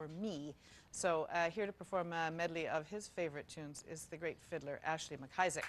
for me. So here to perform a medley of his favorite tunes is the great fiddler Ashley MacIsaac.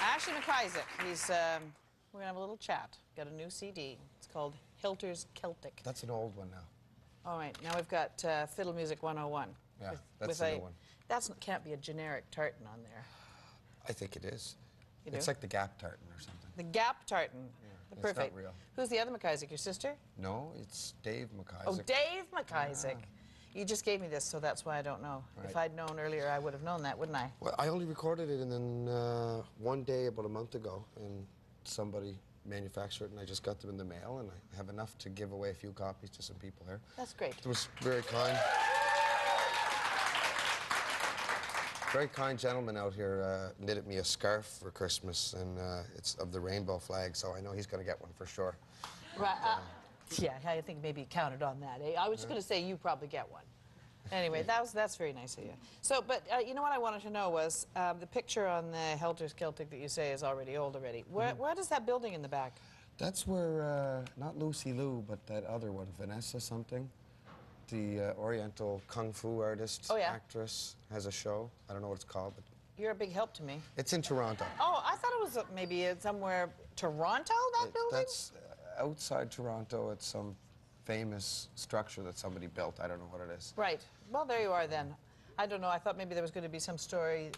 Ashley MacIsaac. We're gonna have a little chat. Got a new CD. It's called Hilter's Celtic. That's an old one now. All right, now we've got Fiddle Music 101. Yeah, that's the new one. That can't be a generic tartan on there. I think it is. You do? It's like the Gap tartan or something. The Gap tartan. Yeah, Perfect. It's not real. Who's the other MacIsaac? Your sister? No, it's Dave MacIsaac. Oh, Dave MacIsaac. Yeah. You just gave me this, so that's why I don't know. Right. If I'd known earlier, I would have known that, wouldn't I? Well, I only recorded it, and then one day, about a month ago, and somebody manufactured it, and I just got them in the mail, and I have enough to give away a few copies to some people here. That's great. It was very kind. Very kind gentleman out here knitted me a scarf for Christmas, and it's of the rainbow flag, so I know he's going to get one for sure. Right. Yeah, I think maybe you counted on that. Eh? I was just going to say you probably get one. Anyway, that's very nice of you. So, but you know what I wanted to know was the picture on the Hilter's Celtic that you say is already old already. Where is that building in the back? That's where, not Lucy Liu, but that other one, Vanessa something. The Oriental Kung Fu artist, actress, has a show. I don't know what it's called, but... You're a big help to me. It's in Toronto. Oh, I thought it was maybe somewhere... Toronto, that building? That's outside Toronto. It's some famous structure that somebody built. I don't know what it is. Right. Well, there you are then. I don't know. I thought maybe there was going to be some story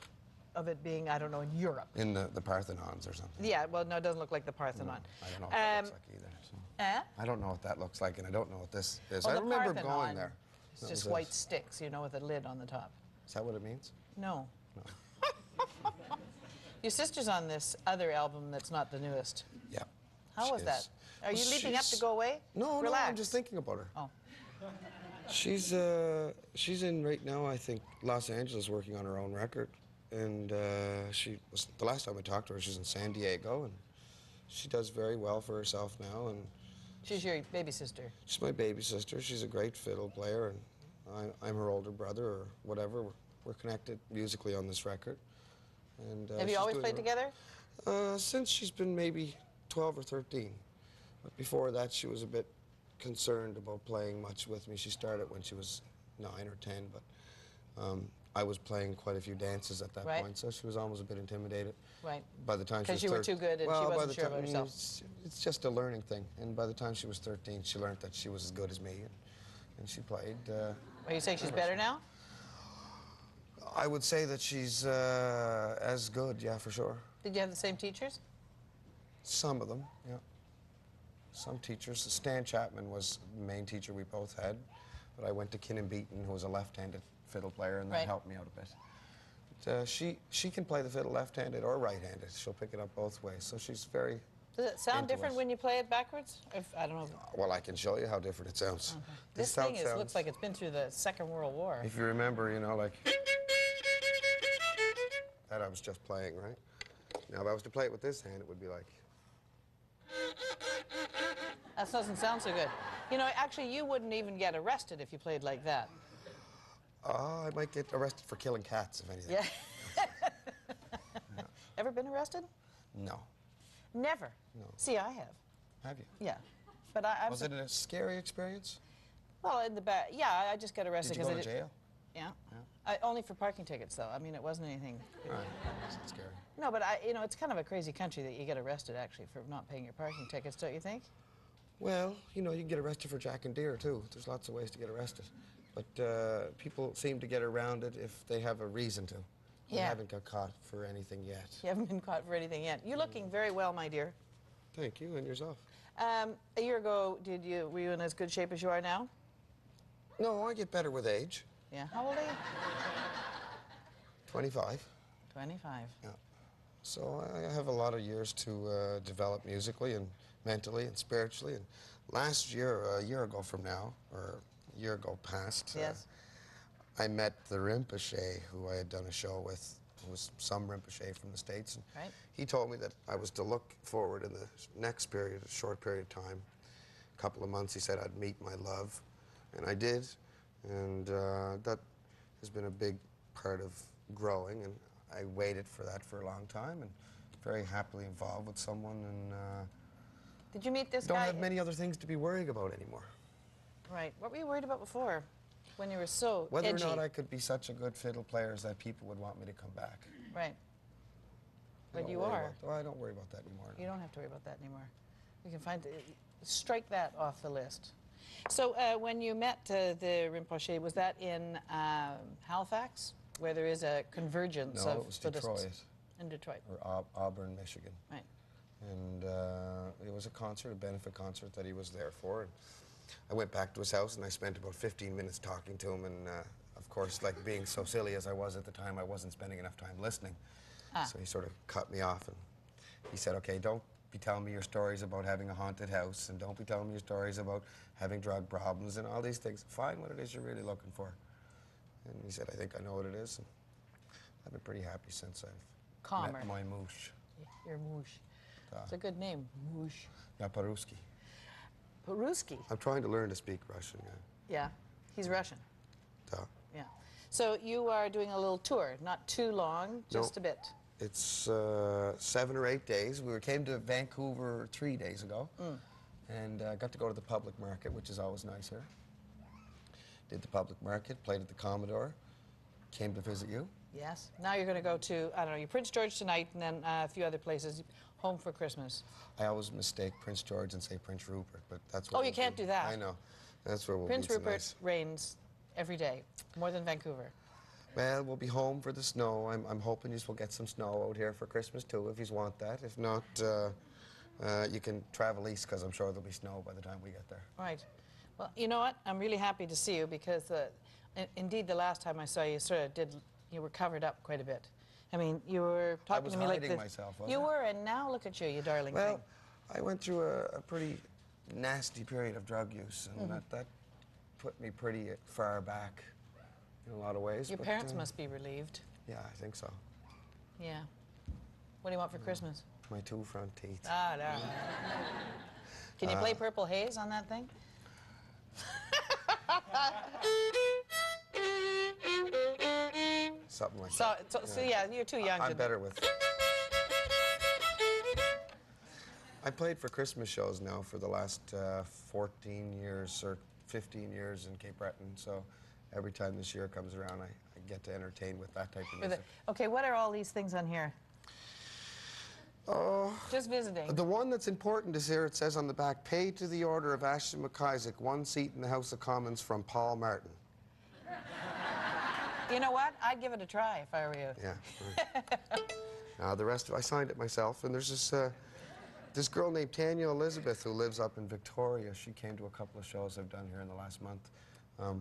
of it being, I don't know, in Europe. In the Parthenons or something. Yeah, well, no, it doesn't look like the Parthenon. No, I don't know what that looks like either. So. I don't know what that looks like, and I don't know what this is. Oh, I remember Parthenon. going there. It's just white sticks, you know, with a lid on the top. Is that what it means? No. No. Your sister's on this other album that's not the newest. Yeah. How was that? Are you leaping up to go away? No, Relax. no, I'm just thinking about her. Oh. She's in right now, I think, Los Angeles working on her own record. And she was, the last time I talked to her, she was in San Diego, and she does very well for herself now. And she's your baby sister. She's my baby sister. She's a great fiddle player, and I'm her older brother or whatever. We're connected musically on this record. And have you always played together? Since she's been maybe 12 or 13. But before that, she was a bit concerned about playing much with me. She started when she was 9 or 10, but I was playing quite a few dances at that point, so she was almost a bit intimidated. Right. By the time she was 13. Because you were too good and she wasn't sure about herself. It's just a learning thing. And by the time she was 13, she learned that she was as good as me, and she played. Are you saying she's better now? I would say that she's as good, yeah, for sure. Did you have the same teachers? Some of them, yeah. Some teachers. Stan Chapman was the main teacher we both had, but I went to Kinnan Beaton, who was a left-handed fiddle player, and that helped me out a bit. But, she can play the fiddle left-handed or right-handed. She'll pick it up both ways, so she's very. Does it sound different when you play it backwards? I don't know. Well, I can show you how different it sounds. Okay. This thing looks like it's been through the Second World War. If you remember, you know, like that I was just playing, right? Now, if I was to play it with this hand, it would be like. That doesn't sound so good. You know, actually, you wouldn't even get arrested if you played like that. I might get arrested for killing cats, if anything. Yeah. Yeah. Ever been arrested? No. Never? No. See, I have. Have you? Yeah. But I'm Was it a scary experience? Well, in the back, yeah, I just got arrested. Did you go to jail? Yeah. Only for parking tickets, though. I mean, it wasn't anything. All right. That's scary. No, but you know, it's kind of a crazy country that you get arrested, actually, for not paying your parking tickets, don't you think? Well, you know, you can get arrested for jack and deer, too. There's lots of ways to get arrested. But people seem to get around it if they have a reason to. Yeah. I haven't got caught for anything yet. You haven't been caught for anything yet. You're looking very well, my dear. Thank you, and yourself. A year ago, were you in as good shape as you are now? No, I get better with age. Yeah. How old are you? 25. 25. Yeah. So I have a lot of years to develop musically and mentally and spiritually. And last year, a year ago from now, or a year ago past, yes. I met the Rinpoche, who I had done a show with, who was some Rinpoche from the States. And he told me that I was to look forward in the next period, a short period of time, a couple of months. He said I'd meet my love, and I did. And that has been a big part of growing, and I waited for that for a long time, and very happily involved with someone, and did you meet this guy? Don't have many other things to be worrying about anymore. Right. What were you worried about before, when you were so Whether edgy? or not I could be such a good fiddle player that people would want me to come back. Right. But you are. I don't worry about that anymore. You don't have to worry about that anymore. We can strike that off the list. So when you met the Rinpoche, was that in Halifax, where there is a convergence of No, it was Buddhists? Detroit. In Detroit. Or Auburn, Michigan. Right. And it was a concert, a benefit concert that he was there for. And I went back to his house, and I spent about 15 minutes talking to him. And, of course, like being so silly as I was at the time, I wasn't spending enough time listening. So he sort of cut me off, and he said, okay, don't be telling me your stories about having a haunted house, and don't be telling me your stories about having drug problems and all these things. Find what it is you're really looking for. And he said, I think I know what it is. And I've been pretty happy since I've met my moosh. Your moosh. It's a good name, moosh. Yeah, Paruski. Paruski? I'm trying to learn to speak Russian, yeah. Yeah, he's Russian. Da. Yeah. So you are doing a little tour, not too long, just a bit. It's 7 or 8 days. We came to Vancouver 3 days ago, and got to go to the public market, which is always nice here. Did the public market, played at the Commodore, came to visit you. Yes. Now you're going to go to, I don't know, Prince George tonight, and then a few other places, home for Christmas. I always mistake Prince George and say Prince Rupert, but that's what you can't do that. I know. That's where we'll Prince be tonight. Rupert rains every day, more than Vancouver. Well, we'll be home for the snow. I'm hoping you will get some snow out here for Christmas, too, if you want that. If not, you can travel east, because I'm sure there'll be snow by the time we get there. Right. Well, you know what? I'm really happy to see you because, indeed, the last time I saw you, you were covered up quite a bit. I mean, you were talking to me like this. I was hiding myself, wasn't You I? were, and now look at you, you darling Well, thing. I went through a pretty nasty period of drug use, and that put me pretty far back in a lot of ways. Your parents must be relieved. Yeah, I think so. Yeah. What do you want for Christmas? My 2 front teeth. Ah, no. Can you play Purple Haze on that thing? Something like that. So yeah, you're too young to... I'm better with... I played for Christmas shows now for the last 14 years or 15 years in Cape Breton, so every time this year comes around, I get to entertain with that type of music. Okay, what are all these things on here? Oh, just visiting. The one that's important is here. It says on the back, paid to the order of Ashton MacIsaac, 1 seat in the House of Commons from Paul Martin. You know what? I'd give it a try if I were you. Yeah. Right. The rest of I signed it myself, and there's this girl named Tanya Elizabeth who lives up in Victoria. She came to a couple of shows I've done here in the last month.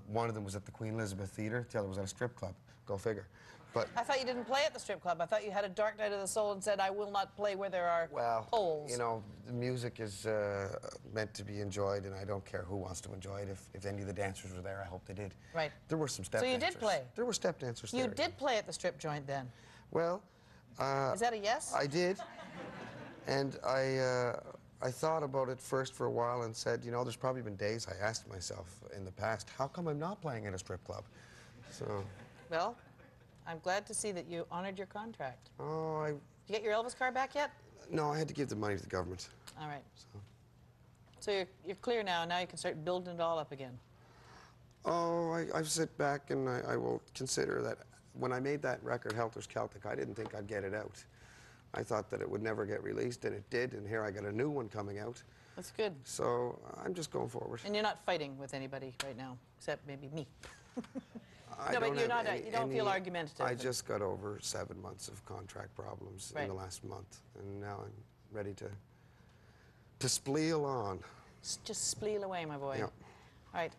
One of them was at the Queen Elizabeth Theatre. The other was at a strip club. Go figure. But I thought you didn't play at the strip club. I thought you had a dark night of the soul and said, I will not play where there are poles. You know, the music is meant to be enjoyed, and I don't care who wants to enjoy it. If any of the dancers were there, I hope they did. Right. There were some step dancers. So you did play? There were step dancers there. You did play at the strip joint then? Well... is that a yes? I did. And I thought about it first for a while and said, you know, there's probably been days I asked myself in the past, how come I'm not playing at a strip club? So... Well... I'm glad to see that you honored your contract. Oh, Did you get your Elvis car back yet? No, I had to give the money to the government. All right. So you're clear now. Now you can start building it all up again. Oh, I've sit back and I will consider that when I made that record, Helter Skelter, I didn't think I'd get it out. I thought that it would never get released, and it did, and here I got a new one coming out. That's good. So I'm just going forward. And you're not fighting with anybody right now, except maybe me. No, but you're not. You don't feel argumentative. I just got over 7 months of contract problems in the last month, and now I'm ready to spleal on. Just spleal away, my boy. Yeah. All right.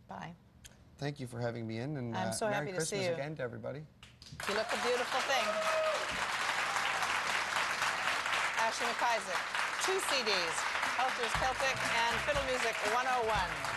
Bye. Thank you for having me in, and I'm so Merry happy to Christmas see you again to everybody. You look a beautiful thing. Ashton MacIsaac, 2 CDs, Helter Skelter and Fiddle Music 101.